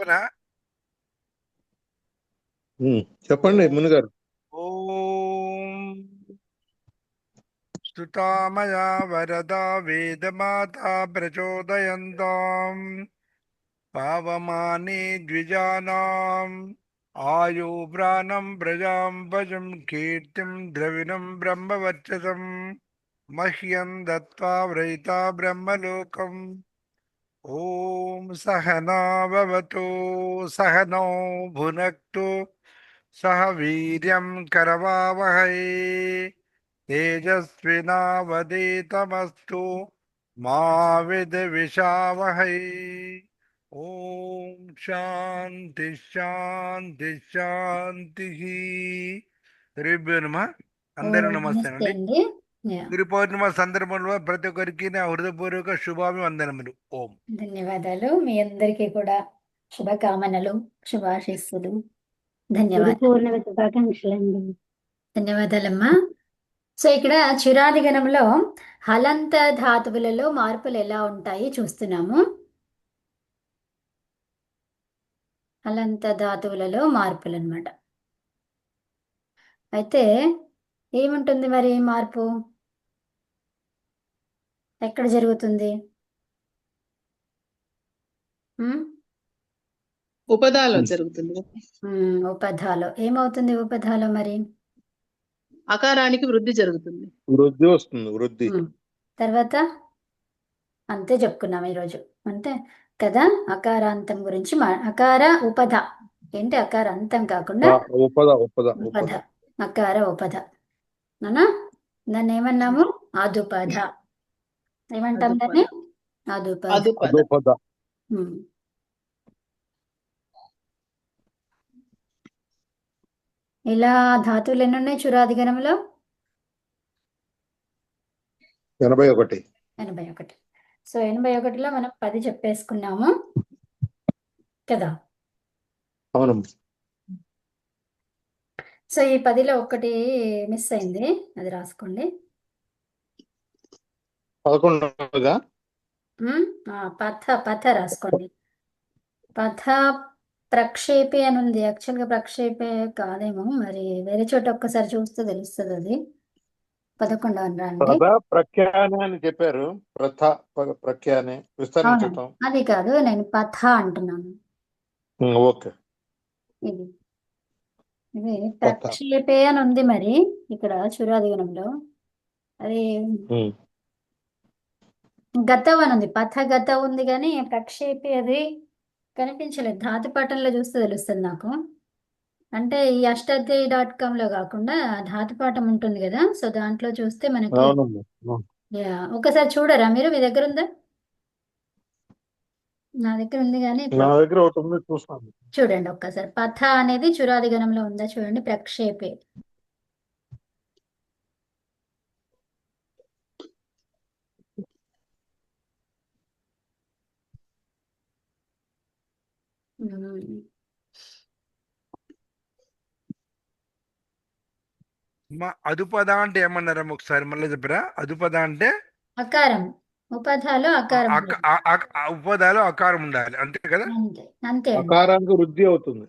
చెప్పనా? చెప్పండి మునిగారు. ఓం స్తుతామయా వరదా వేదమాతా ప్రచోదయంతాం పావమాని ద్విజానాం ఆయు ప్రాణం ప్రజాం వశం కీర్తిం ద్రవిణం బ్రహ్మవర్చసం మహ్యం దత్వా వ్రయితా బ్రహ్మలోకం. ఓం సహనా భవతు సహనౌ భునక్తు సహ వీర్యం కరవావహై తేజస్వినావధీతమస్తు మా విద్విషావహై. ఓం శాంతి శాంతి శాంతి. శ్రీభ్యో నమః. అందరికీ నమస్తే నమస్తేనండి. అండి. యా, గురు పౌర్ణిమ సందర్భంలో ప్రతి ఒక్కరికి నా హృదయపూర్వక శుభాభివందనములు. ఓం. ధన్యవాదాలు. మీ అందరికీ కూడా శుభకామనలు, శుభాశీస్సులు. గురు ధన్యవాదాలు. పూర్ణిమ శుభాకాంక్షలండి. ధన్యవాదాలమ్మా. సో ఇక్కడ చురాది గణంలో హలంత ధాతువులలో మార్పులు ఎలా ఉంటాయి చూస్తున్నాము. హలంత ధాతువులలో మార్పులు అన్నమాట. అయితే ఏముంటుంది మరి మార్పు ఎక్కడ జరుగుతుంది? ఉమ్? ఉపదాలో జరుగుతుంది. ఉపధాలో ఏమవుతుంది? ఉపధాలో మరి అకారానికి వృద్ధి జరుగుతుంది. వృద్ధి వస్తుంది. వృద్ధి తర్వాత అంతే చెప్పుకున్నాం ఈరోజు, అంతే కదా. అకారాంతం గురించి అకార ఉపధ ఏంటి? అకార అంతం కాకుండా ఉపద ఉపద ఉపధ, ఉపద అకార ఉపధ నానా. దాన్ని ఏమన్నాము? అదుపధ. ఏమంటాం దాన్ని? అదుపధ. అదుపద. అదోపద. ఉమ్. ఇలా ధాతువులు ఎన్ని ఉన్నాయి చురాది గణంలో? 81. 81. సో 81లో మనం 10 చెప్పేసుకున్నాము కదా. అవునమ్మా. సో ఈ 10లో ఒకటి మిస్ అయింది, అది రాసుకోండి. 11గా పథ పథ రాసుకోండి. పథ ప్రక్షేపి అని ఉంది. యాక్చువల్గా ప్రక్షేపే కాదేమో, మరి వేరే చోట ఒక్కసారి చూస్తే తెలుస్తుంది. అది 11వ రండి. ప్రథ ప్రఖ్యానే అని చెప్పారు. ప్రఖ్యానే విస్తరించటం. అది కాదు, నేను పథ అంటున్నాను. ఓకే. ఇది ఇది ప్రక్షేపే అని ఉంది మరి ఇక్కడ చురాదిగణంలో. అది గతం అని ఉంది, పథ గత ఉంది, కానీ ప్రక్షేపి అది కనిపించలేదు. ధాతుపాఠంలో చూస్తే తెలుస్తుంది నాకు. అంటే ఈ అష్టాధ్యాయి.com కాకుండా ధాతుపాఠం ఉంటుంది కదా, సో దాంట్లో చూస్తే మనకి ఒకసారి చూడరా మీరు? మీ దగ్గర ఉందా? నా దగ్గర ఉంది కానీ నా దగ్గర ఒకటి ఉంది, చూస్తాను. చూడండి ఒక్కసారి. పథ అనేది చురాది గణంలో ఉందా చూడండి. ప్రక్షేపే అదుపద అంటే ఏమన్నారమ్మ? ఒకసారి మళ్ళీ చెప్పరా. అదుపద అంటే అకారం. ఉపధాలో అకారం ఉండాలి. ఉపదాలో అకారం ఉండాలి, అంతే కదా. అంతే అంతే అండి. అకారానికి వృద్ధి అవుతుంది.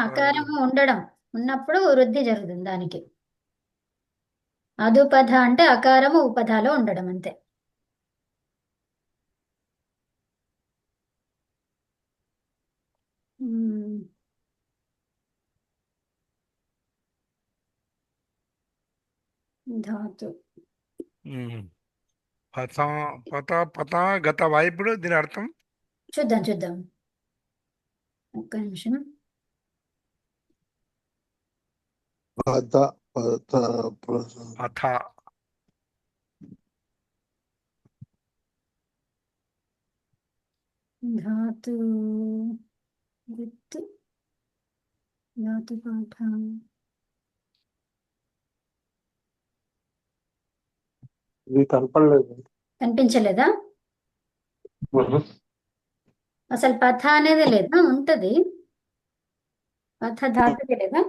అకారము ఉండడం ఉన్నప్పుడు వృద్ధి జరుగుతుంది దానికి. అదుపధ అంటే అకారము ఉపధాలో ఉండడం, అంతే. ధాతు పత పత పత గత వాయిపుడు దీని అర్థం చూద్దాం చూద్దాం, ఒక్క నిమిషం. పథ ధాతు వృత్తి, ధాతు పాఠం. ఇది కనపడలేదు. కనిపించలేదా? అసలు పథ అనేది లేదా? ఉంటది. పథ ధాతుకి లేదా?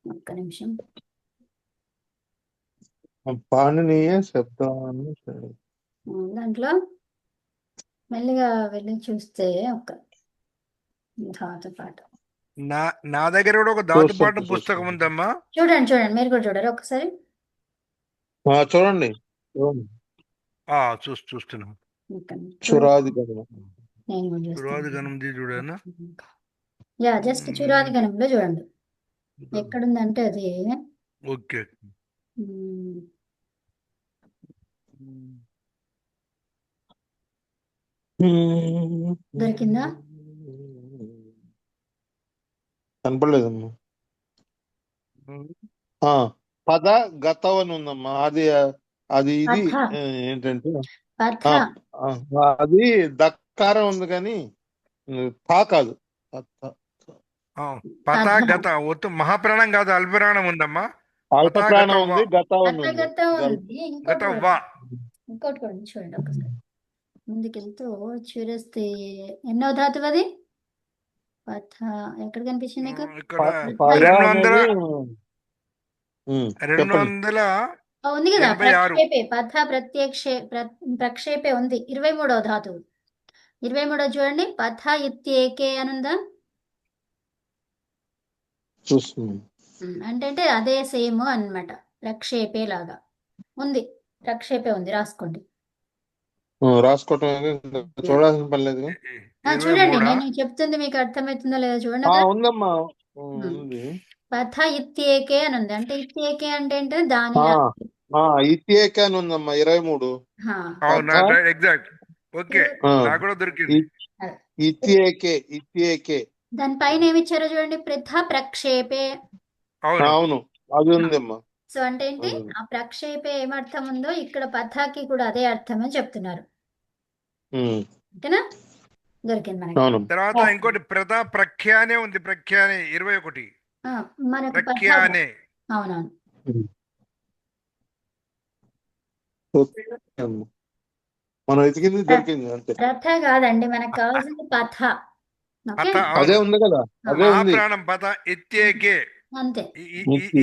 ఒక్క నిమిషం. పాణినీయ శబ్దాన్ని దాంట్లో మెల్లిగా వెళ్ళి చూస్తే ఒక ధాతు పాఠం నా దగ్గర కూడా ఒక ధాతుపాఠం చూస్తాను, పుస్తకం చూస్తాను. ఉందమ్మా. చూడండి మీరు కూడా చూడరు ఒకసారి. చూడండి చూస్తున్నాం. చురాది గణం. నేను కూడా చురాది చూస్తాను. గణంది చూడనా? జస్ట్ చురాది గణంలో చూడండి ఎక్కడుందంటే అది ఓకే. ఉమ్, దొరికిందా? కనపడలేదమ్మా. పద గతం అని ఉందమ్మా. అది ఇది పథ ఏంటంటే పథ అది దక్కారం ఉంది కానీ తా కాదు. పత పథ. గత ఒత్తు మహాప్రాణం కాదు, అల్పప్రాణం ఉందమ్మా. అల్ప పత ప్రాణం గత ఉంది, గతం పథ ఉంది. గత ఉంది. గత ఇంకోటి వా. ఇంకోటి కూడా ఉంది, చూడండి ఒకసారి ముందుకెళ్తూ చూరేస్తే ఎన్నో ధాతువు అది పథ ఎక్కడ కనిపించింది మీకు? ఇక్కడ పద 200 అనేది చెప్పండి. 286. ఉంది కదా, ప్రక్షేపే పథ ప్రక్షేపే ఉంది. 23వ ధాతువు 23వ చూడండి. పథ ఇత్యేకే అనుందా? చూస్తున్నాం. అంటే అదే సేమ్ అన్నమాట, ప్రక్షేపే లాగా ఉంది. ప్రక్షేపే ఉంది, రాసుకోండి. రాసుకోవటం చూడాల్సిన పని లేదు. చూడండి, నేను చెప్తుంది మీకు అర్థమవుతుందో లేదో చూడండి అక్కడ. ఉందమ్మా, ఉంది. పథ ఇత్యేకే అని ఉంది. అంటే ఇత్యేకే అంటే ఏంటంటే దాని ఇత్యేకే అని ఉందమ్మా 23. ఎగ్జాక్ట్. ఓకే, నాకు కూడా దొరికింది. ఇత్యేకే దానిపైన ఏమి ఇచ్చారో చూడండి. పృథ ప్రక్షేపే. అవును, అది ఉందమ్మా. సో అంటే ఏంటి, ఆ ప్రక్షేపే ఏమర్థం ఉందో ఇక్కడ పథకి కూడా అదే అర్థం అని చెప్తున్నారు. ఓకేనా? దొరికింది మనకి. తర్వాత ఇంకోటి ప్రఖ్యానే ఉంది. ప్రఖ్యానే 21. మనకు ప్రఖ్యానే. అవునవును. మనం ఎతికింది దొరికింది అంతే. రథ కాదండి, మనకు కావాల్సింది పథ. ఓకే, అదే ఉంది కదా, అదే ఉంది. మహాప్రాణం పత ఇత్యేకే. అంతే.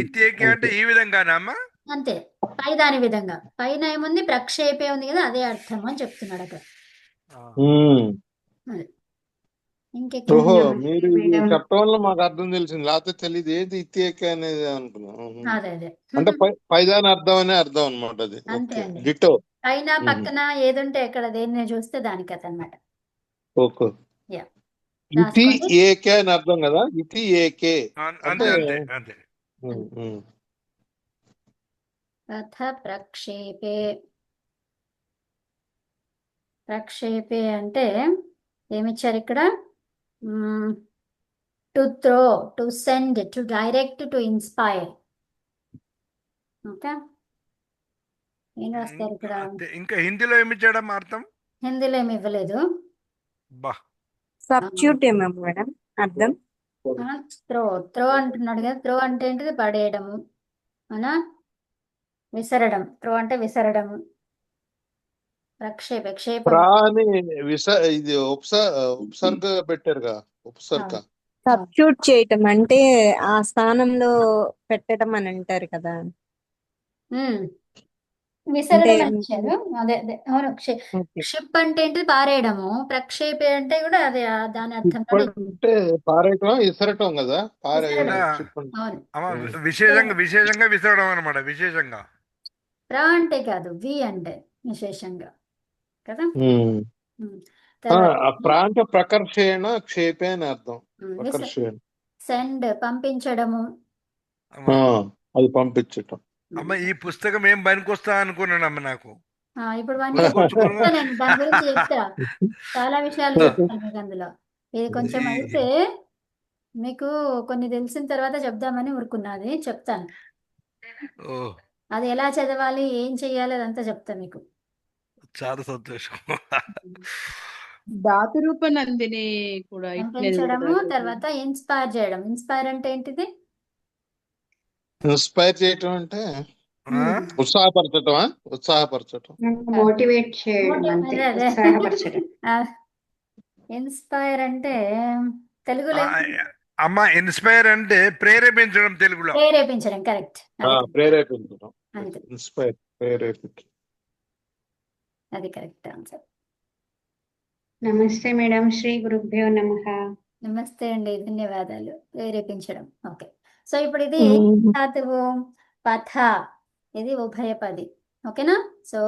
ఇత్యేకే అంటే ఈ విధంగానా అమ్మా? అంతే, పై దాని విధంగా. పైన ఏముంది, ప్రక్షేపే ఉంది కదా, అదే అర్థం అని చెప్తున్నాడు అక్కడ. ఓహో, ఇంకెక్కడ? మీరు చెప్పడం వల్ల మాకు అర్థం తెలిసింది, లేకపోతే తెలియదు ఏంటి ఇత్యేకే అనేది అనుకున్నాం. అదే అంటే పైదాని అర్థం అనే అర్థం అనమాట అది. అంతే అండి. డిటో. పైన పక్కన ఏదుంటే ఎక్కడ దేన్ని చూస్తే దానికి అదనమాట. ఓకే. ఇతి ఏకే అని అర్థం కదా, ఇతి ఏకే అంటే రథ ప్రక్షేపే. ప్రక్షేపే అంటే ఏమిచ్చారు ఇక్కడ? To throw, to send, to direct, to inspire. Okay, ఏం రాస్తారు ఇక్కడ? ఇంకా హిందీలో ఏమి ఇచ్చాడమ్మా అర్థం? హిందీలో ఏమి ఇవ్వలేదు. సబ్స్టిట్యూట్ ఏమో మేడం అర్థం. త్రో అంటున్నాడు కదా. త్రో అంటే ఏంటిది? పడేయడము, అవునా? విసరడం. త్రో అంటే విసరడము. ప్రక్షేప క్షేపం. ఇది ఉపసర్గ పెట్టారుగా, ఉపసర్గ. సబ్స్టిట్యూట్ చేయటం అంటే ఆ స్థానంలో పెట్టడం అని అంటారు కదా. విసరడం అని ఇచ్చారు. అదే అవును. క్షిప్ అంటే ఏంటి? పారేయడము. ప్రక్షేపే అంటే కూడా అదే దాని అర్థం. అంటే పారేయటం, ఇసరటం కదా. అవును, విశేషంగా విసరడం అనమాట. విశేషంగా ప్ర అంటే కాదు, వి అంటే విశేషంగా కదా. ప్రాంత ప్రకర్షేణ క్షేపే అని అర్థం. సెండ్ పంపించడము, అది పంపించటం. అమ్మ ఈ పుస్తకం ఏం పనికొస్తా అనుకున్నానమ్మ నాకు. ఇప్పుడు నేను దాని గురించి చెప్తా. చాలా విషయాలు చెప్తాను మీకు అందులో. ఇది కొంచెం అయితే మీకు కొన్ని తెలిసిన తర్వాత చెప్దామని ఊరుకున్నది, చెప్తాను. అది ఎలా చదవాలి, ఏం చెయ్యాలి, అదంతా చెప్తా మీకు. చాలా సంతోషం. ధాతు రూప నందిని కూడా పంపించడము, తర్వాత ఇన్స్పైర్ చేయడం. ఇన్స్పైర్ అంటే ఏంటిది? ఇన్స్పైర్ చేయటం అంటే ఉత్సాహపరచటమా? ఉత్సాహపరచటం, మోటివేట్ చేయడం. ఇన్స్పైర్ అంటే తెలుగులో అమ్మ ఇన్స్పైర్ అంటే ప్రేరేపించడం. తెలుగులో ప్రేరేపించడం. కరెక్ట్, ప్రేరేపించడం. ఇన్స్పైర్, ప్రేరేపించడం. అది కరెక్ట్ ఆన్సర్. నమస్తే మేడం. శ్రీ గురుభ్యో నమః. నమస్తే అండి, ధన్యవాదాలు. ప్రేరేపించడం. ఓకే. సో ఇప్పుడు ఇది ఉమ్. ధాతువు పథ, ఇది ఉభయపది. ఓకేనా? సో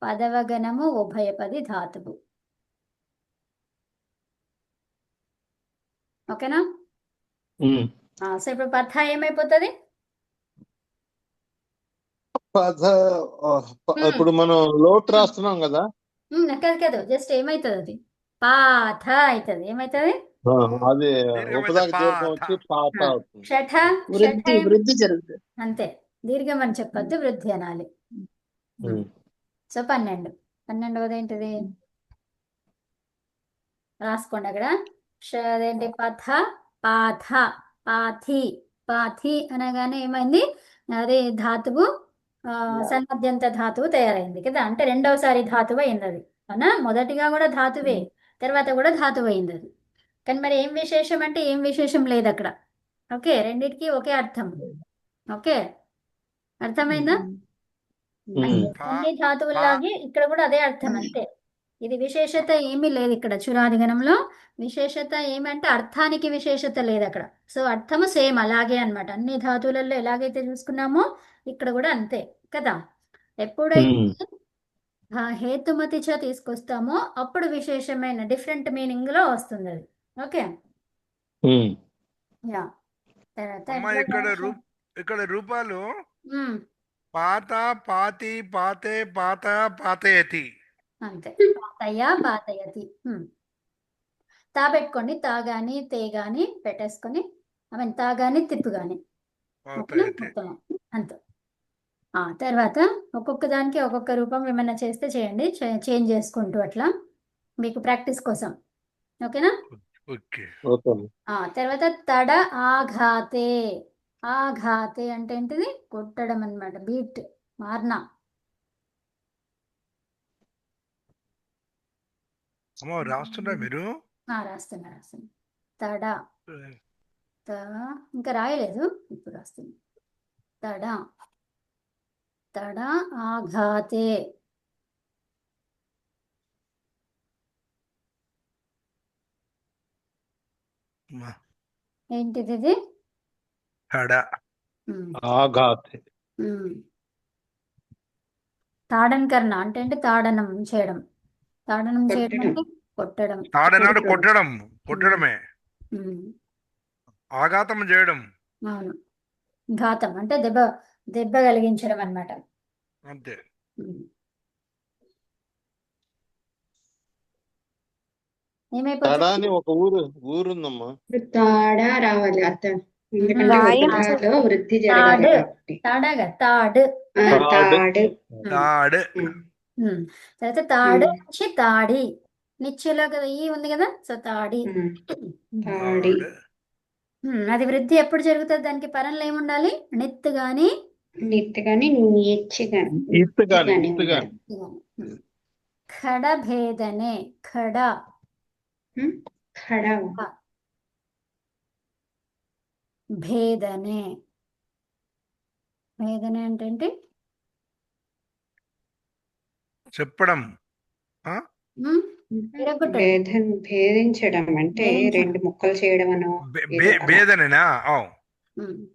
పదవగణము ఉభయపది ధాతువు. ఓకేనా? ఉమ్. సో ఇప్పుడు పథ ఏమైపోతుంది? పద ఇప్పుడు మనం లోటు రాస్తున్నాం కదా. కాదు జస్ట్ ఏమైతుంది అది? పాథ అవుతుంది. ఏమైతుంది? అది దీర్ఘమైతే ఉపదాక దీర్ఘం పాత. వచ్చి పాత అవుతుంది. షఠ వృద్ధి వృద్ధి జరుగుతుంది. అంతే, దీర్ఘం అని చెప్పొద్దు, వృద్ధి అనాలి. ఉమ్. సో 12. 12వది ఏంటిది? రాసుకోండి అక్కడ. అదేంటి? పథ, పాథ, పాథి. పాథి అనగానే ఏమైంది? అదే ధాతువు సన్నద్యంత ధాతువు తయారైంది కదా. అంటే రెండవసారి ధాతువు అయింది అది. అవునా? మొదటిగా కూడా ధాతువే, తర్వాత కూడా ధాతువు అయింది అది. కానీ మరి ఏం విశేషం అంటే ఏం విశేషం లేదు అక్కడ. ఓకే, రెండిటికి ఒకే అర్థం. ఓకే, అర్థమైందా? ఉమ్. అన్ని ధాతువులాగే ఇక్కడ కూడా అదే అర్థం, అంతే. ఇది విశేషత ఏమీ లేదు ఇక్కడ. చురాదిగణంలో విశేషత ఏమంటే అర్థానికి విశేషత లేదు అక్కడ. సో అర్థము సేమ్ అలాగే అన్నమాట. అన్ని ధాతువులలో ఎలాగైతే చూసుకున్నామో ఇక్కడ కూడా అంతే కదా. ఎప్పుడైతే హేతుమతి చ తీసుకొస్తామో అప్పుడు విశేషమైన డిఫరెంట్ మీనింగ్ లో వస్తుంది అది. ఓకే, ఉమ్. యా. తర్వాత అమ్మ ఇక్కడ రూపాలు పాత, పాతి, పాతే, పాత, పాతయతి. అంతే. పాతయ్య, పాతయతి. తా పెట్టుకోండి. తా గాని తే గాని పెట్టేసుకొని, తా గాని తిప్పు గాని. ఓకేనా? పాతయతి. మొత్తం అంతే. తర్వాత ఒక్కొక్క దానికి ఒక్కొక్క రూపం ఏమైనా చేస్తే చేయండి, చేంజ్ చేసుకుంటూ అట్లా, మీకు ప్రాక్టీస్ కోసం. ఓకేనా? ఓకే. ఓకే. తర్వాత తడ ఆఘాతే. ఆఘాతే అంటే ఏంటిది? కొట్టడం అన్నమాట. బీట్, మార్నా. అమ్మ రాస్తుండ్రా మీరు? రాస్తున్నా. తడ, ఇంకా రాయలేదు, ఇప్పుడు రాస్తుంది. తడ, తడ ఆఘాతే. ఏంటిది ఇది? తడ ఆఘాతే. తాడన్ కర్ణ అంటే ఏంటి? తాడనం చేయడం. తాడనం చేయడం అంటే కొట్టడం. తాడనాడు కొట్టడం, కొట్టడమే. ఆఘాతం చేయడం. అవును. ఘాతం అంటే దెబ్బ, దెబ్బ కలిగించడం అన్నమాట. అంతే. ఏమైపోతుంది? తడ అని ఒక ఊరుందమ్మా. తాడ రావాలి అర్థం. ఎందుకంటే గాయం ఉపధాలో వృద్ధి జరగాలి తాడు. కాబట్టి. తాడగా తాడు. తాడు. తాడు. తర్వాత తాడు నుంచి తాడి. నిచ్చెలో కదా ఈ ఉంది కదా, సో తాడి. తాడి. అది వృద్ధి ఎప్పుడు జరుగుతుంది? దానికి పరంలో ఏముండాలి? నిత్తు గాని నిత్తు గాని నిచ్చి గాని. ఇత్తుగాని గాని ఇత్తుగాని. ఖడ భేదనే. ఖడ, ఖడ. భేదనే. భేదనే అంటే ఏంటి? చెప్పడం. భేదించడం అంటే రెండు ముక్కలు చేయడం అనో. భేదనేనా?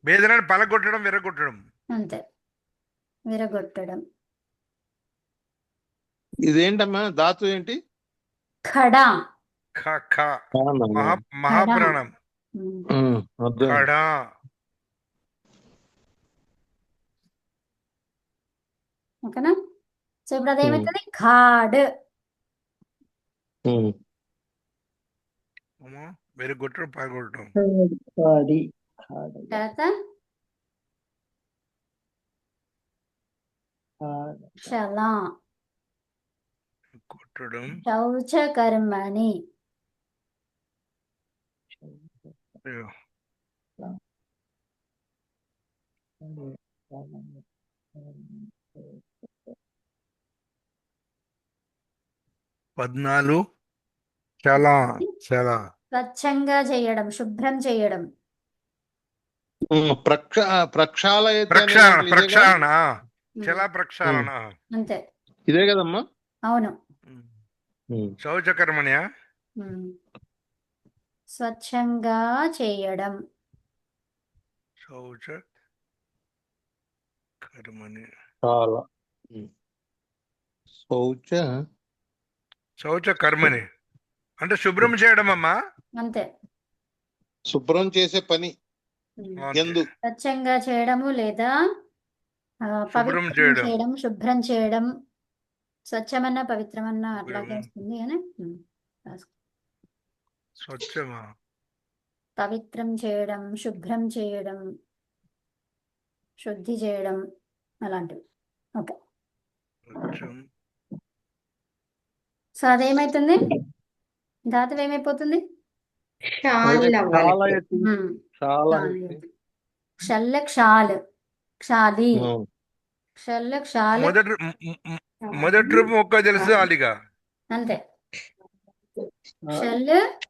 భేదన పలగొట్టడం, విరగొట్టడం. అంతే, విరగొట్టడం. ఇదేంటమ్మా ధాతు ఏంటి? ఖడ. మహాప్రాణం. ఖడ. ఓకేనా? సో ఇప్పుడు అదేమవుతుంది? ఖాడ్. విరగొట్టడం, పలగొట్టడం. తర్వాత శలా. కొట్టడం. శౌచకర్మణి. పద్నాలుగు. చాలా చాలా స్వచ్ఛంగా చేయడం, శుభ్రం చేయడం. ప్రక్షాళన. చాలా ప్రక్షాళన. అంతే. ఇదే కదమ్మా. అవును. ఉమ్. శౌచకర్మణ్యా ఉమ్. స్వచ్ఛంగా చేయడం. శౌచ కర్మణి చాలా ఉమ్. శౌచ శౌచ కర్మని అంటే శుభ్రం చేయడం అమ్మా. అంతే. శుభ్రం చేసే పని ఉమ్. ఓకే. ఎందు స్వచ్ఛంగా చేయడము లేదా శుభ్రం పవిత్రం చేయడం. చేయడం, శుభ్రం చేయడం. స్వచ్ఛమన్నా పవిత్రమన్నా అట్లాగే శుభ్రం. వస్తుంది కానీ రాసుకో. స్వచ్ఛమా పవిత్రం చేయడం, శుభ్రం చేయడం, శుద్ధి చేయడం అలాంటివి. ఓకే. స్వచ్ఛం సో అదేమైతుంది? ధాతువు ఏమైపోతుంది? షాల్ అవ్వాలి. చాలా ఎత్తు ఉమ్. చాలా క్షాళ ఎత్తు. అవుతుంది. క్షల్ల క్షాల్, క్షాలి, ఉమ్. క్షల్ల క్షాల్. మొదటి రూపం ఒక్క తెలుసు అలిగా. అంతే. క్షల్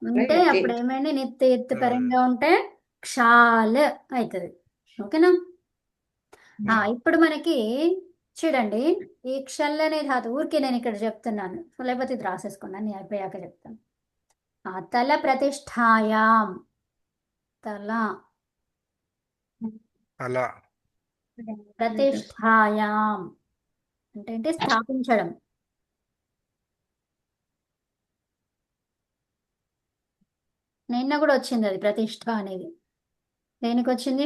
ఉంటే Right. అప్పుడు ఏమైంది? నిత్య ఎత్తు పరంగా ఉంటే క్షాల్ అవుతుంది. ఓకేనా? ఇప్పుడు మనకి చూడండి, ఈ క్షల్ అనే ధాతు ఊరికే నేను ఇక్కడ చెప్తున్నాను, లేకపోతే ఇది రాసేసుకున్నాను, నేను అయిపోయాక చెప్తాను. తల ప్రతిష్ఠాయాం, తల అలా ప్రతిష్ఠాయాం అంటే ఏంటి? స్థాపించడం. నిన్న కూడా వచ్చింది అది ప్రతిష్ఠ అనేది. దేనికి వచ్చింది?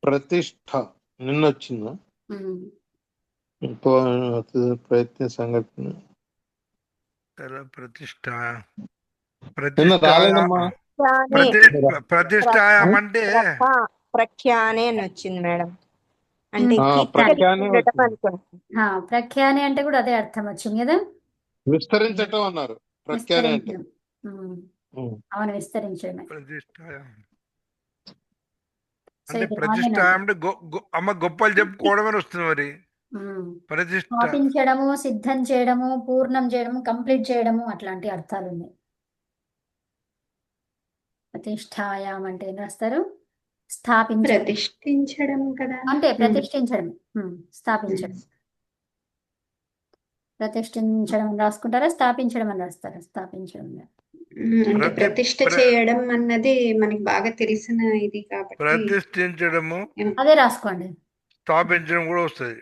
ప్రతిష్ఠ నిన్న వచ్చిందా? ఉమ్. ప్రయత్న సంఘటన తల ప్రతిష్ఠ నిన్న రాలేదమ్మా. ప్రతిష్ఠాయం అంటే ప్రఖ్యానే అని వచ్చింది మేడం. అంటే ప్రఖ్యానే కీర్తించడం వచ్చింది. అనుకుంటా. ప్రఖ్యాని అంటే కూడా అదే అర్థం వచ్చింది కదా. విస్తరించటం అన్నారు ప్రఖ్యానే అంటే. విస్తరించడం. ఉమ్. అవును, విస్తరించడమే. ప్రతిష్ఠాయం సో అంటే ఇది ప్రతిష్ఠ రాలేనట్టు. అంటే అమ్మ గొప్పలు చెప్పుకోవడమని వస్తుంది మరి. ఉమ్. ప్రతిష్ఠ స్థాపించడము, సిద్ధం చేయడము, పూర్ణం చేయడము, కంప్లీట్ చేయడము అట్లాంటి అర్థాలు ఉన్నాయి. ప్రతిష్ఠాయాం అంటే ఏం రాస్తారు? స్థాపించడం ప్రతిష్ఠించడం కదా. అంటే ప్రతిష్ఠించడం. స్థాపించడం. ప్రతిష్ఠించడం అని రాసుకుంటారా, స్థాపించడం అని రాస్తారా? స్థాపించడం. అంటే ప్రతిష్ఠ చేయడం అన్నది మనకి బాగా తెలిసిన ఇది కాబట్టి ప్రతిష్ఠించడము, అదే రాసుకోండి. స్థాపించడం కూడా వస్తుంది.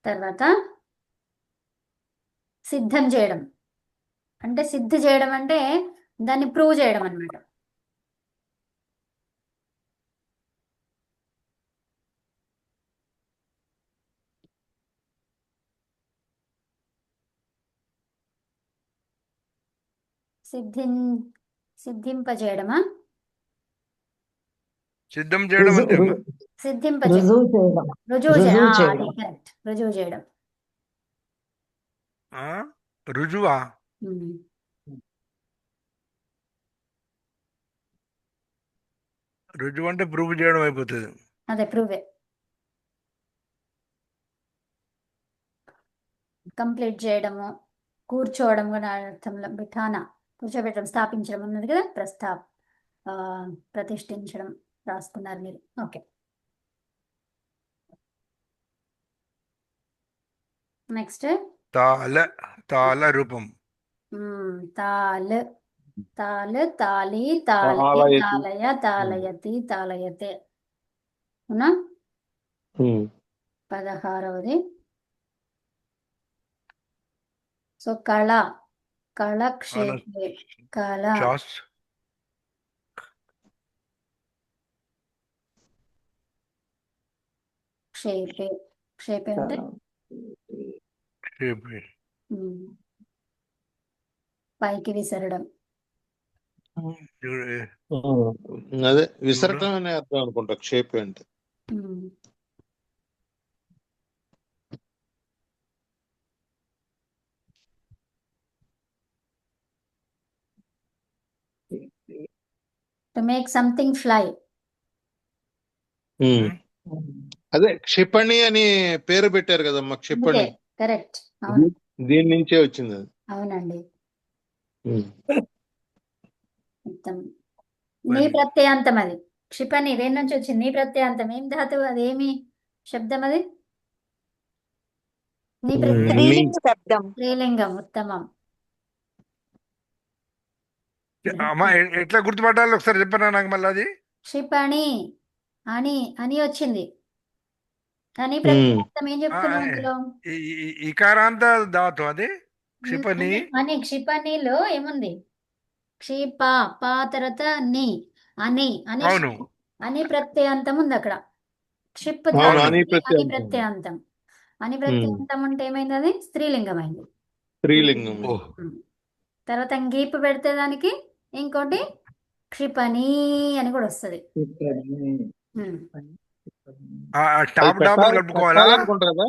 తర్వాత సిద్ధం చేయడం అంటే, సిద్ధి చేయడం అంటే దాన్ని ప్రూవ్ చేయడం అన్నమాట. సిద్ధింపజేయడమా? సిద్ధం చేయడం అంటే అమ్మా. సిద్ధింపజేయడం, రుజువు చేయడం. అది కరెక్ట్, రుజువు చేయడం. రుజువా? ఉమ్. రుజువు అంటే ప్రూవ్ చేయడం అయిపోతుంది. అదే ప్రూవే. కంప్లీట్ చేయడము, కూర్చోవడం కూడా అర్థంలో బిఠానా, కూర్చోబెట్టడం, స్థాపించడం ఉన్నది కదా. ప్రతిష్ఠించడం రాసుకున్నారు మీరు. ఓకే. నెక్స్ట్ తాల రూపం. తాల్, తాల్, తాలి, తాలయ, తాలయతి. తాలయ, తాలయతి, తాలయతే. అవునా? 16వది. సో కళ, కళక్షేపే, కళ క్షేపే. క్షేపే అంటే పైకి విసరడం. అదే విసరటం అనే అర్థం అనుకుంటా క్షేపే అంటే. To make something fly. అదే క్షిపణి అని పేరు పెట్టారు కదమ్మా, క్షిపణి. కరెక్ట్. అవును, దీని నుంచే వచ్చింది అది. అవునండి. మొత్తం నీ ప్రత్యయాంతం అది. క్షిపణి దేని నుంచి వచ్చింది? నీ ప్రత్యయాంతం. ఏం ధాతువు? అదేమి శబ్దం అది? నీ నీ స్త్రీలింగ శబ్దం. స్త్రీలింగం. ఉత్తమం. అమ్మా ఎట్లా గుర్తుపట్టాలి ఒకసారి చెప్పనా నాకు మళ్ళీ అది. క్షిపణి అని వచ్చింది. అని ప్రత్యేకం ఏం ఆ, చెప్పుకున్నాం అందులో? ఇకారాంత ధాతు అది క్షిపణి. అని క్షిపణిలో ఏముంది? క్షిప పా తర్వాత ని అని అవును. అని ప్రత్యయాంతం ఉంది అక్కడ. క్షిప్ అవును, ధాతువుకి అని అని ప్రత్యయాంతం. ప్రత్యయాంతం. అని ప్రత్యయాంతం ఉంటే ఏమైంది? అది స్త్రీలింగమైంది. స్త్రీలింగం. ఓహ్. తర్వాత గీపు పెడితే దానికి ఇంకోటి క్షిపణి అని కూడా వస్తుంది. టాప్ డాబులు కలుపుకోవాలా? పెట్టాలనుకుంటా కదా.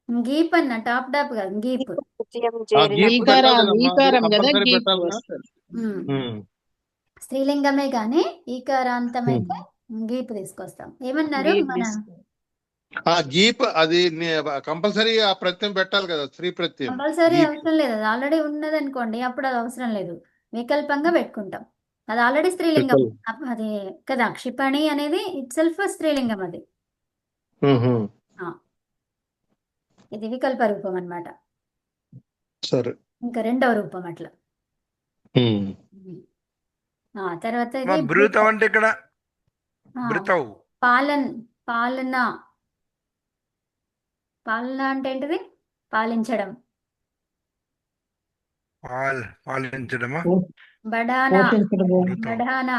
గీప్ అన్న టాప్ డాప్ కాదు, గీప్. తృతీయం ఆ చేరిన గీప్ పెట్టాలి కదమ్మా, అది ఈకారం కదా కంపల్సరీ గీపు పెట్టాలి కదా. వస్తుంది. స్త్రీలింగమే కానీ ఈకారాంతం అయితే గీపు తీసుకొస్తాం. ఏమన్నారు గీపు మన? ఆ గీప్ అది కంపల్సరీ ఆ ప్రత్యయం పెట్టాలి కదా, స్త్రీ ప్రత్యయం. కంపల్సరీ గీప్. అవసరం లేదు, అది ఆల్రెడీ ఉన్నది అనుకోండి, అప్పుడు అది అవసరం లేదు. వికల్పంగా పెట్టుకుంటాం. అది ఆల్రెడీ స్త్రీలింగం అది కదా. క్షిపణి అనేది ఇట్ సెల్ఫ్ స్త్రీలింగం. అది ఇది వికల్ప రూపం అన్నమాట. సరే. ఇంకా రెండవ రూపం అట్లా. తర్వాత ఇది బృతవ్ అంటే ఇక్కడ ఆ, బృతవ్. పాలన. పాలన అంటే ఏంటిది? పాలించడం. పాలించడమా? బడానా. బృతవ్. బడానా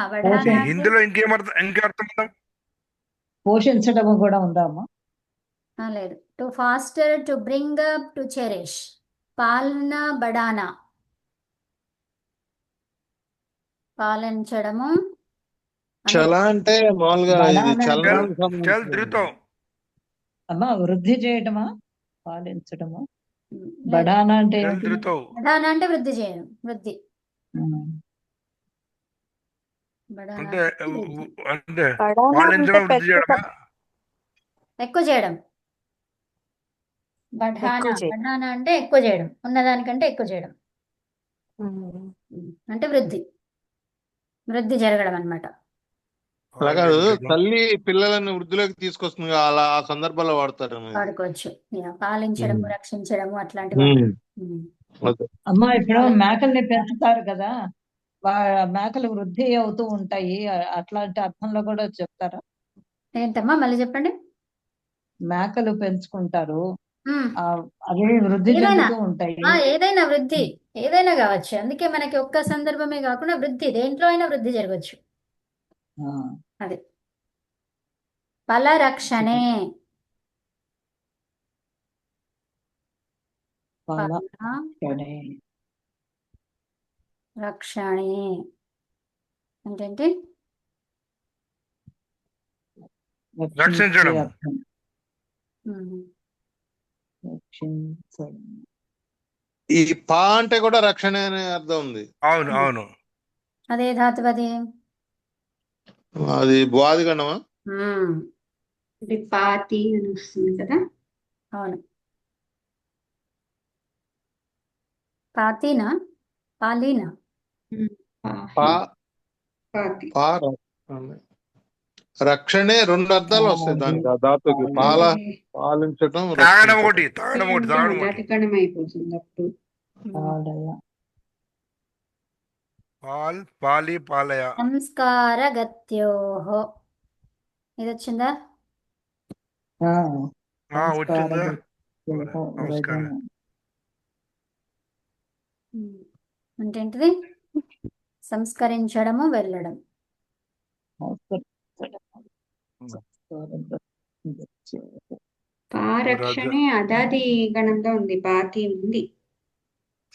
ఇందులో ఇంకేం అర్థం ఉందా? పోషించడం కూడా ఉందా అమ్మా? లేదు. To faster, to bring up, to cherish. పాలన బడానా. పాలించడము. చల అంటే మామూలుగా ఇది బనానా చలనానికి చల్ సంబంధించి. ధృతం. అమ్మా వృద్ధి చేయడమా పాలించడమా? లేదు. బడానా అంటే చల్ ఏంటి? ధృతం. బడానా అంటే వృద్ధి చేయడం. వృద్ధి. ఉమ్. బడానా అంటే అంటే వృద్ధి. అంటే పడానా అంటే పాలించడం వృద్ధి చేయడమా? ఎక్కువ చేయడం. ఎక్కువ చేయడం. బడానా అంటే ఎక్కువ చేయడం, ఉన్నదానికంటే ఎక్కువ చేయడం. అంటే వృద్ధి జరగడం అన్నమాట. అలా కాదు, పాలించడం. తల్లి పిల్లలను వృద్ధిలోకి తీసుకొస్తుంది కదా, అలా ఆ సందర్భాల్లో వాడతారు. వాడుకోవచ్చు. పాలించడము, రక్షించడము అట్లాంటివి. అమ్మా ఇప్పుడు మేకల్ని పెంచుతారు కదా, మేకలు వృద్ధి అవుతూ ఉంటాయి, అట్లాంటి అర్థంలో కూడా చెప్తారా? ఏంటమ్మా మళ్ళీ చెప్పండి. మేకలు పెంచుకుంటారు, ఉమ్. అవి వృద్ధి ఏదైనా చెందుతూ ఉంటాయి. ఏదైనా వృద్ధి ఏదైనా కావచ్చు. అందుకే మనకి ఒక్క సందర్భమే కాకుండా వృద్ధి దేంట్లో అయినా వృద్ధి జరగవచ్చు. ఆ, అది ఫలరక్షణే. ఫల ఫల రక్షణే అంటే ఏంటి? రక్షించడం. అర్థం. ఉమ్. రక్షించడం. ఈ పా అంటే కూడా రక్షణ అనే అర్థం ఉంది. అవును అవును. అదే ధాతువు అది. అది బువాది గణమా? ఇది పాతి అని వస్తుంది కదా. అవును. పాతీనా పాలీనా? పా పాతి. పా రక్షణే రెండు అర్థాలు వస్తాయి దానికి, ఆ ధాతుకి. పాలించడం, తాగడం రక్షించడం. ఒకటి, తాగడం ఒకటి. అధికరణం అయిపోతుంది అప్పుడు. పాలయ. పాలి పాలయ. సంస్కార గత్యోః. ఇది వచ్చిందా? వచ్చిందా? సంస్కార నమస్కారం. అంటే ఏంటిది? సంస్కరించడము, వెళ్ళడం. పారక్షణే అదాది గణంలో ఉంది, పాతి ఉంది.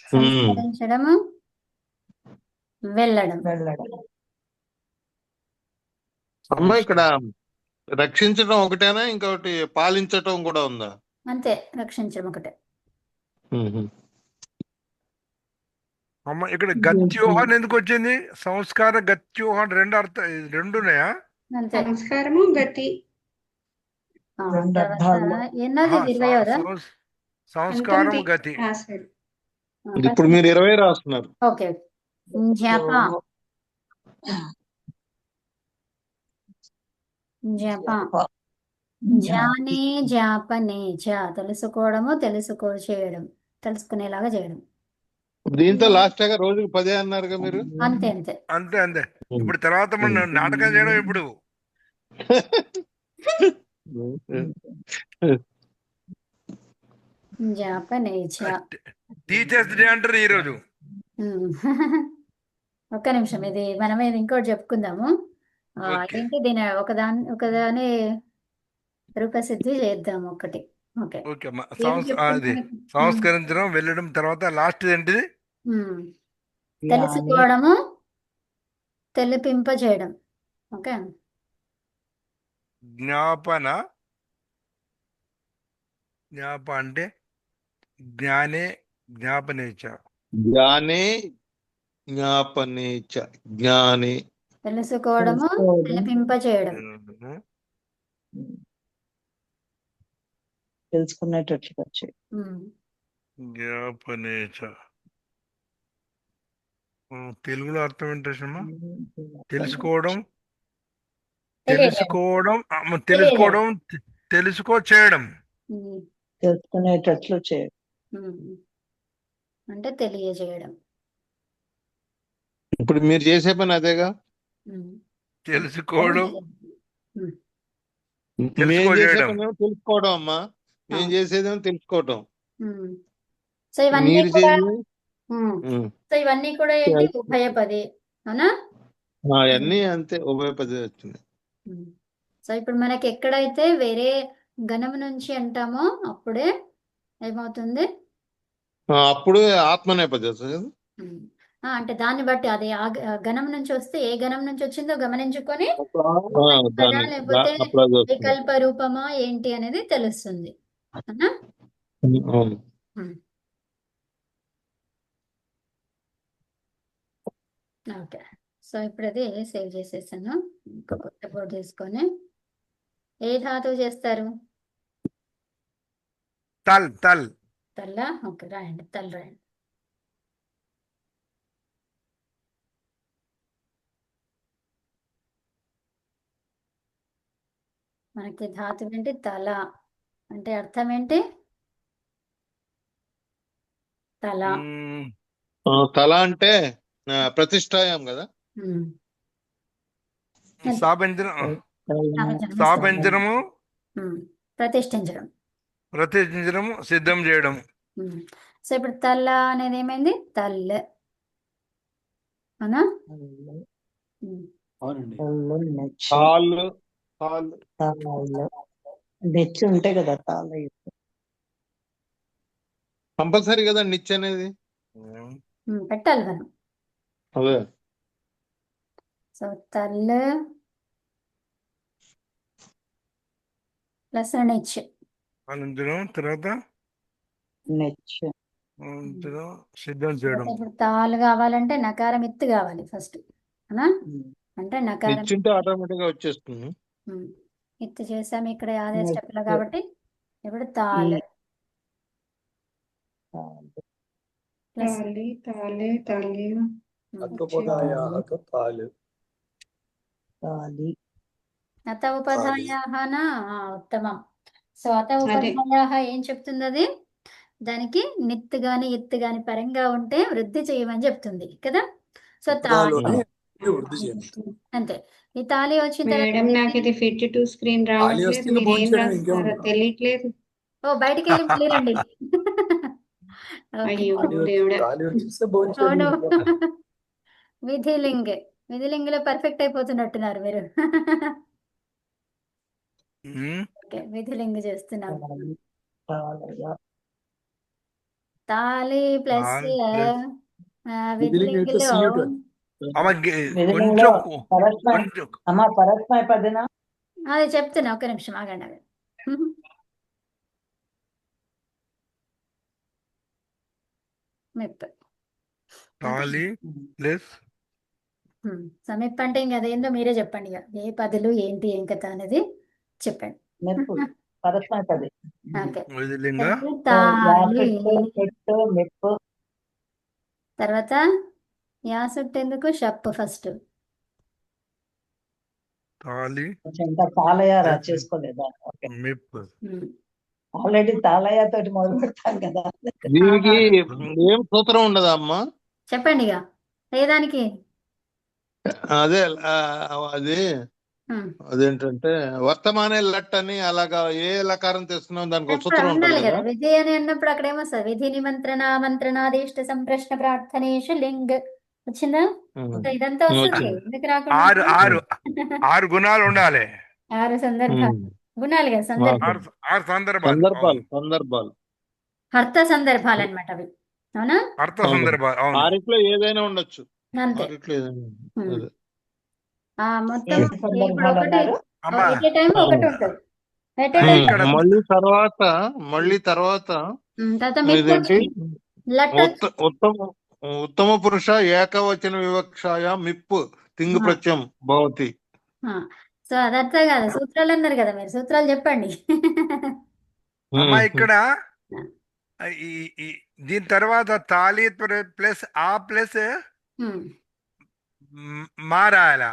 సంస్కరించడము, వెళ్ళడం. అమ్మ ఇక్కడ రక్షించడం ఒకటేనా, ఇంకొకటి పాలించటం కూడా ఉందా? అంతే, రక్షించడం ఒకటే. అమ్మ ఇక్కడ గత్యోహన్ ఎందుకు వచ్చింది? సంస్కార గత్యోహన్ రెండు ఉన్నాయా? అంతే. సంస్కారము గతి. తర్వాత ఎన్నోది? 20వ. సంస్కారం గతి. రాశారు. ఇప్పుడు మీరు 20 రాస్తున్నారు. ఓకే. జప. జానే జాపనే జా తెలుసుకోవడము చేయడం తెలుసుకునేలాగా చేయడం. దీంతో లాస్ట్ గా రోజుకి 10 అన్నారుగా మీరు. అంతే అంతే. అంతే అంతే. ఇప్పుడు తర్వాత మనం నాటకం చేయడం ఇప్పుడు. జాపనే జా. టీచర్స్ డే అంటారు ఈ రోజు. ఒక్క నిమిషం, ఇది మనం ఇంకోటి చెప్పుకుందాము. ఓకే. ఏంటి దీని ఒకదాని రూపసిద్ధి చేద్దాము ఒకటి. ఓకే, ఓకే అమ్మా. ఏం అది చెప్పుకుందాం? సంస్కరించడం, వెళ్ళడం, తర్వాత లాస్ట్ ఏంటిది? తెలుసుకోవడము తెలిపింపజేయడం. ఓకే, జ్ఞాపన అంటే జ్ఞానే జ్ఞాపనేచ. జ్ఞానే జ్ఞాపనేచ. జ్ఞానే తెలుసుకోవడము తెలిపింపజేయడం. తెలుసుకునేటట్లుగా చేయి. జ్ఞాపనేచ. తెలుగులో అర్థం ఏంటమ్మా? తెలుసుకోవడం తెలుసుకోవడం చేయడం. తెలుసుకునేటట్లు చేయి. అంటే తెలియజేయడం. ఇప్పుడు మీరు చేసే పని అదేగా. తెలుసుకోవడం మేము చేసే చేయడం. పని ఏమో తెలుసుకోవడం అమ్మా. మేము చేసేదేమో తెలుసుకోవడం. సో ఇవన్నీ మీరు కూడా ఏంటి? చేసి ఉభయపది, అవునా? అవన్నీ అంతే, ఉభయ పది వచ్చింది. సో ఇప్పుడు మనకి ఎక్కడైతే వేరే గణం నుంచి అంటామో అప్పుడే ఏమవుతుంది? అప్పుడు ఆత్మ నేపథ్యం వస్తుంది కదా. అంటే దాన్ని బట్టి అది గణం నుంచి వస్తే ఏ గణం నుంచి వచ్చిందో గమనించుకొని దాన్ని లేకపోతే అప్పుడు అది వస్తుంది. వికల్ప రూపమా ఏంటి అనేది తెలుస్తుంది, అవునా? అవును. ఓకే, సో ఇప్పుడు అది సేవ్ చేసేసాను. ఇంకా కొత్త బోర్డు తీసుకొని ఏ ధాతువు చేస్తారు? తల్ల. ఓకే, రాయండి, తల్ రాయండి. మనకి ధాతువు ఏంటి? తల. అంటే అర్థం ఏంటి? తల. తల అంటే ప్రతిష్టాయం కదా. స్థాపించడము, ప్రతిష్ఠించడం, సిద్ధం చేయడం. సో ఇప్పుడు తల్ల అనేది ఏమైంది? తల్లె, అవునా? నెచ్చి ఉంటాయి కదా తాళ. కంపల్సరీ కదా నిచ్చె అనేది. పెట్టాలి మనం. అదే. సో తల్ల ప్లస్ నెచ్. తర్వాత నెచ్చి సిద్ధం చేయడం. ఇప్పుడు తాలు కావాలంటే నకారం ఎత్తు కావాలి ఫస్ట్, అవునా? అంటే నకారం నిచ్చుంటే ఆటోమేటిక్ గా వచ్చేస్తుంది. ఎత్తు చేసాము ఇక్కడ అదే స్టెప్ లో కాబట్టి ఇప్పుడు తాలు అత ఉపధాయాహనా. ఉత్తమం. సో అత ఉపధాయాహ ఏం చెప్తుంది? అది దానికి నిత్తు గాని ఎత్తు గాని పరంగా ఉంటే వృద్ధి చేయమని చెప్తుంది కదా. సో తాళి అంతే. ఈ తాళి వచ్చిన మేడం నాకు ఇది ఫిట్ టు స్క్రీన్ రావట్లేదు. మీరు ఏం రాస్తారో తెలియట్లేదు. ఓ బయటికి వెళ్ళి మళ్ళీ రండి. అయ్యో దేవుడా. అవును, విధిలింగ్. విధిలింగ్ లో పర్ఫెక్ట్ అయిపోతున్నట్టున్నారు మీరు. ఓకే, విధిలింగ్ చేస్తున్నాం. తాళి ప్లస్ విధిలింగ్ లో అమ్మా పరస్మయ పదనా. అది చెప్తున్నా, ఒక్క నిమిషం ఆగండి. మెప్ సమీప్ అంటే ఇంక అదేందో మీరే చెప్పండి. ఇక ఏ పదులు ఏంటి ఏం కథ అనేది చెప్పండి. మెప్పు పరస్మయ పది. ఓకే, మెప్పు. తర్వాత యాసుట్ ఎందుకు? షప్ ఫస్ట్. తాలి కొంచెం ఇంకా తాళయ్యారా ప్లస్ చేసుకోలేదా? ఓకే, మిప్. ఆల్రెడీ తాళయ్య తోటి మొదలు పెడతాం కదా. దీనికి ఏం సూత్రం ఉండదా అమ్మా? చెప్పండి ఇక ఏదానికి. అదే అది ఉమ్. అదేంటంటే వర్తమానే లట్ అని అలాగా ఏ లకారం తెస్తున్నాం దానికి ఒక సూత్రం ఉంటుంది ఉండాలి కదా. కదా విధి అని అన్నప్పుడు అక్కడ ఏమొస్తుంది? విధి నిమంత్రణ మంత్రణాదిష్ట సంప్రశ్న ప్రార్థనేషు లింగ్ వచ్చిందా? సో ఇదంతా వస్తుంది. వచ్చింది. ఎందుకు రాకుండా ఆరు ఉంటుంది? ఆరు ఆరు గుణాలు ఉండాలి. 6 సందర్భాలు గుణాలు కదా సందర్భం. ఆరు ఆరు సందర్భాలు. సందర్భాలు అవును. సందర్భాలు అర్థ సందర్భాలు అనమాట అవి. అవునా? అర్థ సందర్భాలు. అవును. ఆరిట్లో ఏదైనా ఉండొచ్చు. అంతే. ఆరిట్లో ఏదైనా ఉమ్. అదే. మొత్తం ఏం ఇప్పుడు సందర్భాలు ఒకటి అన్నారు? అమ్మా ఎట్ ఏ టైం ఒకటి ఉంటుంది. ఎట్ ఏ టైం ఇక్కడ మళ్ళీ తర్వాత తర్వాత మిప్ ఇదేంటి వచ్చింది. లట్ ఉత్తమ పురుష ఏకవచన వివక్షాయ మిప్పు తింగు ప్రత్యయం భవతి. సో అది అర్థం కాదు. సూత్రాలు అన్నారు కదా మీరు, సూత్రాలు చెప్పండి. అమ్మా ఇక్కడ దీని తర్వాత తాలి ప్లస్ ఆ ప్లస్ ఉమ్. మారాలా.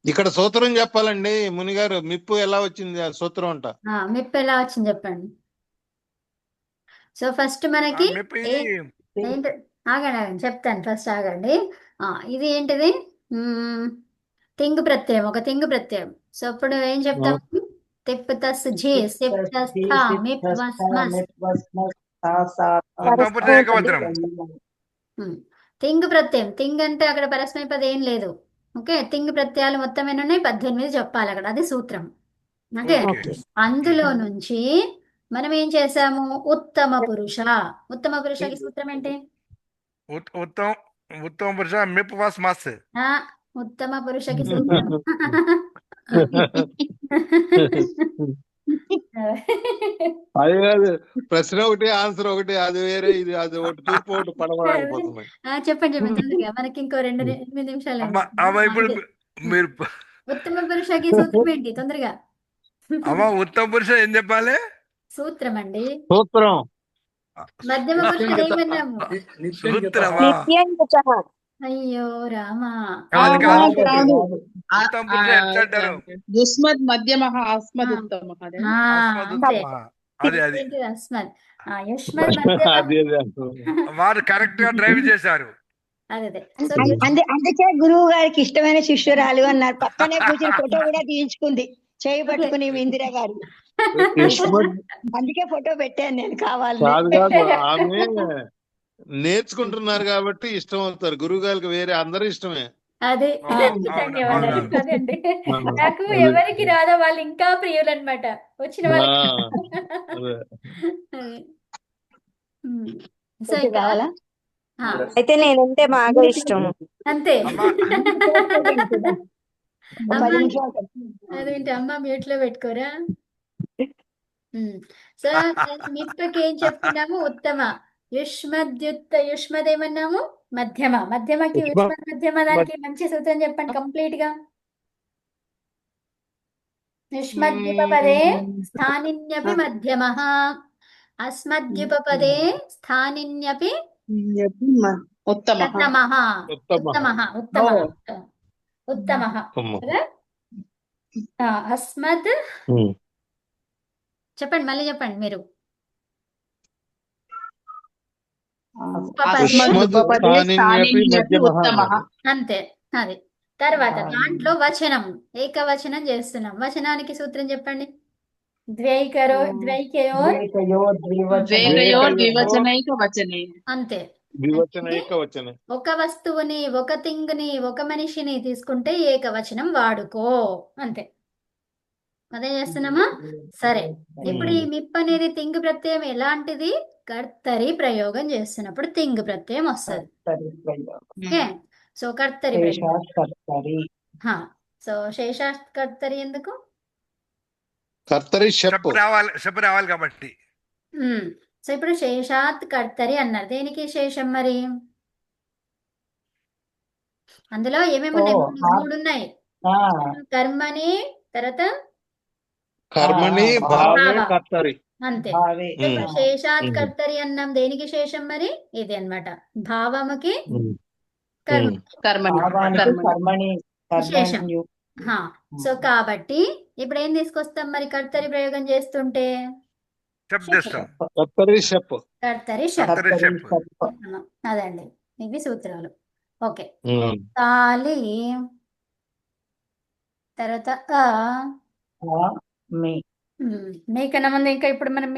ఇక్కడ సూత్రం చెప్పాలండి మునిగారు. మిప్పు ఎలా వచ్చింది ఆ సూత్రం అంట. మిప్ ఎలా వచ్చింది చెప్పండి. సో ఫస్ట్ మనకి మిప్ ఇది ఏంటి, ఆగండి చెప్తాను. ఫస్ట్ ఆగండి. ఇది ఏంటిది? తింగు ప్రత్యయం, ఒక తింగు ప్రత్యయం. సో ఇప్పుడు ఏం చెప్తాం? తిప్ తస్ జీ సిప్ తస్ థా మిప్ వస్ మస్. ఉత్తమ పురుష ఏకవచనం. తింగు ప్రత్యయం. తింగ్ అంటే అక్కడ పరస్మైపది ఏం లేదు. ఓకే, తింగు ప్రత్యయాలు మొత్తం ఎన్ని ఉన్నాయి? 18 చెప్పాలి అక్కడ. అది సూత్రం. ఓకే, అందులో నుంచి మనం ఏం చేసాము? ఉత్తమ పురుష. ఉత్తమ పురుషకి సూత్రం ఏంటి? ఉత్తమ పురుష మిప్ వస్ మస్. ఉత్తమ పురుషకి సూత్రం అది కాదు, ప్రశ్న ఒకటి ఆన్సర్ ఒకటి, అది వేరే, ఇది అది ఒకటి తూర్పు ఒకటి పడవ అయిపోతుంది. చెప్పండి తొందరగా, మనకి ఇంకో 8 నిమిషాలు. అమ్మా ఇప్పుడు మీరు ఉత్తమ పురుషకి సూత్రం ఏంటి? తొందరగా. అమ్మా ఉత్తమ పురుష ఏం చెప్పాలి? సూత్రం అండి. సూత్రం మధ్యమ పురుషుడు ఏమన్నాము? సూత్రమా? అయ్యో రామా. కాదు కాదు. కాదు. ఉత్తమ పురుష ఎట్లా అంటారు? యుష్మద్ మధ్యమః అస్మద్ ఉత్తమః. అస్మద్ ఉత్తమ. అది అస్మద్ యుష్మద్ మధ్యమ. అది అంటుంది. వారు కరెక్ట్ గా డ్రైవ్ చేశారు. అదే అందుకే గురువు గారికి ఇష్టమైన శిష్యురాలు అన్నారు. పక్కనే కూర్చుని ఫోటో కూడా తీయించుకుంది చేయి పట్టుకుని ఇందిరా గారు. అందుకే ఫోటో పెట్టాను నేను కావాలి. కాదు ఆమె నేర్చుకుంటున్నారు కాబట్టి ఇష్టం అవుతారు. గురువు గారికి వేరే అందరూ ఇష్టమే. అదే అవును, ధన్యవాదాలు. అవును. అదండి నాకు ఎవరికి రాదో వాళ్ళు ఇంకా ప్రియులు అనమాట. వచ్చిన వాళ్ళకి. సో కావాలా? అయితే నేనంటే బాగా ఇష్టం. అంతే. అమ్మా అదేంటి అమ్మ మ్యూట్ లో పెట్టుకోరా. సో మిప్పకి ఏం చెప్తున్నాము? ఉత్తమ. యుష్మద్ ఏమన్నాము? మధ్యమ. మధ్యమకి యుష్మద్ మధ్యమ దానికి మంచి సూత్రం చెప్పండి కంప్లీట్ గా. యుష్మద్యుపపదే స్థానిన్యపి మధ్యమః. అస్మద్యుపపదే స్థానిన్యపి ఉత్తమః. ప్రథమః. ఉత్తమః. అస్మద్. చెప్పండి, మళ్ళీ చెప్పండి మీరు. అంతే. అది తర్వాత దాంట్లో వచనం, ఏకవచనం చేస్తున్నాం. వచనానికి సూత్రం చెప్పండి. అంతే. ఒక వస్తువుని, ఒక థింగ్ ని, ఒక మనిషిని తీసుకుంటే ఏకవచనం వాడుకో. అంతే. అదే చేస్తున్నామా? సరే, ఇప్పుడు ఈ మిప్ అనేది తింగ్ ప్రత్యయం ఎలాంటిది? కర్తరి ప్రయోగం చేస్తున్నప్పుడు తింగ్ ప్రత్యయం వస్తుంది. ఓకే, సో కర్తరి ప్రయోగం. సో శేషాత్ కర్తరి ఎందుకు? చెప్పు రావాలి కాబట్టి. సో ఇప్పుడు శేషాత్ కర్తరి అన్నారు. దేనికి శేషం మరి? అందులో ఏమేమి ఉన్నాయి? 3 ఉన్నాయి. కర్మని, తర్వాత కర్మని, భావే, కర్తరి. అంతే. ఇప్పుడు శేషాత్ కర్తరి అన్నాం. దేనికి శేషం మరి? ఇది అన్నమాట. భావముకి కర్మని శేషం. హా. సో కాబట్టి ఇప్పుడు ఏం తీసుకొస్తాం మరి కర్తరి ప్రయోగం చేస్తుంటే? చెప్ తెస్తాం. కర్తరి షప్. కర్తరి షప్. కర్తరి షప్. అదండి ఇవి సూత్రాలు. ఓకే. ఉమ్. తాలి తర్వాత మీకన్నా ముందు ఇంకా ఇప్పుడు మనం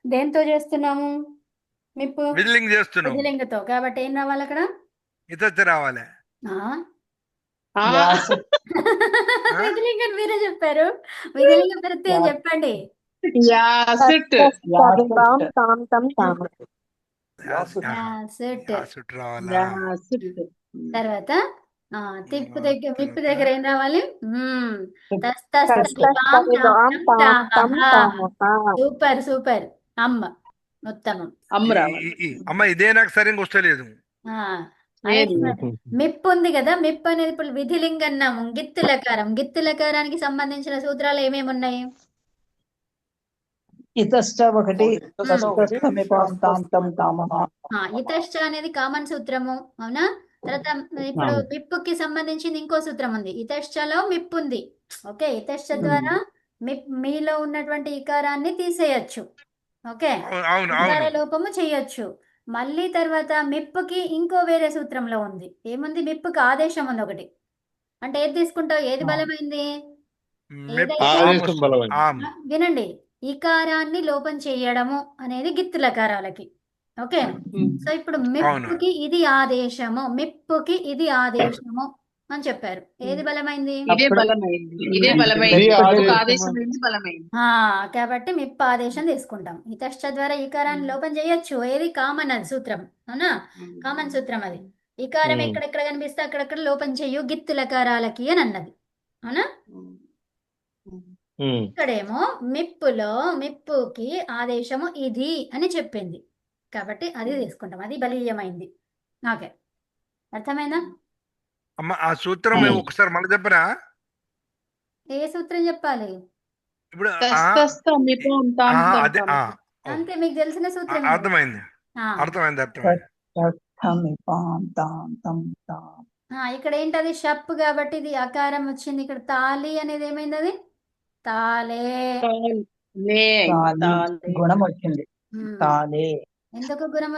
దేంతో చేస్తున్నాము? మిప్పు విజిలింగ్ చేస్తున్నాం. విధిలింగతో. కాబట్టి ఏం రావాలి అక్కడ? ఇతొచ్చి రావాలి. ఆ, విధిలింగం మీరే చెప్పారు. విధిలింగ ప్రత్యయం చెప్పండి. యాసిట్ తాం తాం తం తామ. యాసిట్. యాసిట్ రావాలా? యాసిట్ తర్వాత తిప్పు దగ్గర మిప్పు దగ్గర ఏం రావాలి? Super super. అమ్మ ఉత్తమం. అమ్మ రావాలి. అమ్మ ఇదే నాకు సరిగ్గా వస్తలేదు. ఏది? మిప్పు ఉంది కదా, మిప్పు అనేది ఇప్పుడు విధిలింగ అన్నాము. గిత్తులకారం. గిత్తులకారానికి సంబంధించిన సూత్రాలు ఏమేమి ఉన్నాయి? ఇతశ్చ ఒకటి, ఇతశ్చ అనేది కామన్ సూత్రము, అవునా? తర్వాత ఇప్పుడు మిప్పుకి సంబంధించింది ఇంకో సూత్రం ఉంది. ఇతశ్చలో మిప్పు ఉంది. ఓకే. ఇతశ్చ ద్వారా మీలో ఉన్నటువంటి ఇకారాన్ని తీసేయచ్చు. ఓకే. అవును ఇకార అవును. లోపము చేయొచ్చు. మళ్ళీ తర్వాత మిప్పుకి ఇంకో వేరే సూత్రంలో ఉంది. ఏముంది? మిప్పుకి ఆదేశం ఉంది ఒకటి. అంటే ఏది తీసుకుంటావు? ఏది బలమైంది? ఆదేశం బలమైంది. వినండి, ఇకారాన్ని లోపం చేయడము అనేది గిత్తులకారాలకి. ఓకే. సో ఇప్పుడు మిప్పుకి ఇది ఆదేశము, మిప్పుకి ఇది ఆదేశము అని చెప్పారు. ఏది బలమైంది? ఇదే బలమైంది. ఇదే బలమైంది. ఇదే ఒక ఆదేశం ఆదేశం ఏంది బలమైంది. కాబట్టి మిప్పు ఆదేశం తీసుకుంటాం. ఇతశ్చ ద్వారా ఇకారాన్ని లోపం చేయొచ్చు. ఏది? కామన్ అది సూత్రం, అవునా? కామన్ సూత్రం అది. ఇకారం ఎక్కడెక్కడ కనిపిస్తే అక్కడక్కడ లోపం చెయ్యు గిత్తులకారాలకి అని అన్నది, అవునా? ఇక్కడేమో మిప్పుకి ఆదేశము ఇది అని చెప్పింది. కాబట్టి అది తీసుకుంటాం. అది బలీయమైంది. ఓకే. అర్థమైందా? అమ్మ ఆ సూత్రం ఒకసారి మళ్ళీ చెప్పరా? ఏ సూత్రం చెప్పాలి? ఇప్పుడు అదే అంతే, మీకు తెలిసిన సూత్రం. అర్థమైంది. అర్థమైంది. ఇక్కడ ఏంటది? షప్ కాబట్టి ఇది అకారం వచ్చింది. ఇక్కడ తాలి అనేది ఏమైంది? అది తాలే. గుణం వచ్చింది. తాలే. ఎందుకు గుణం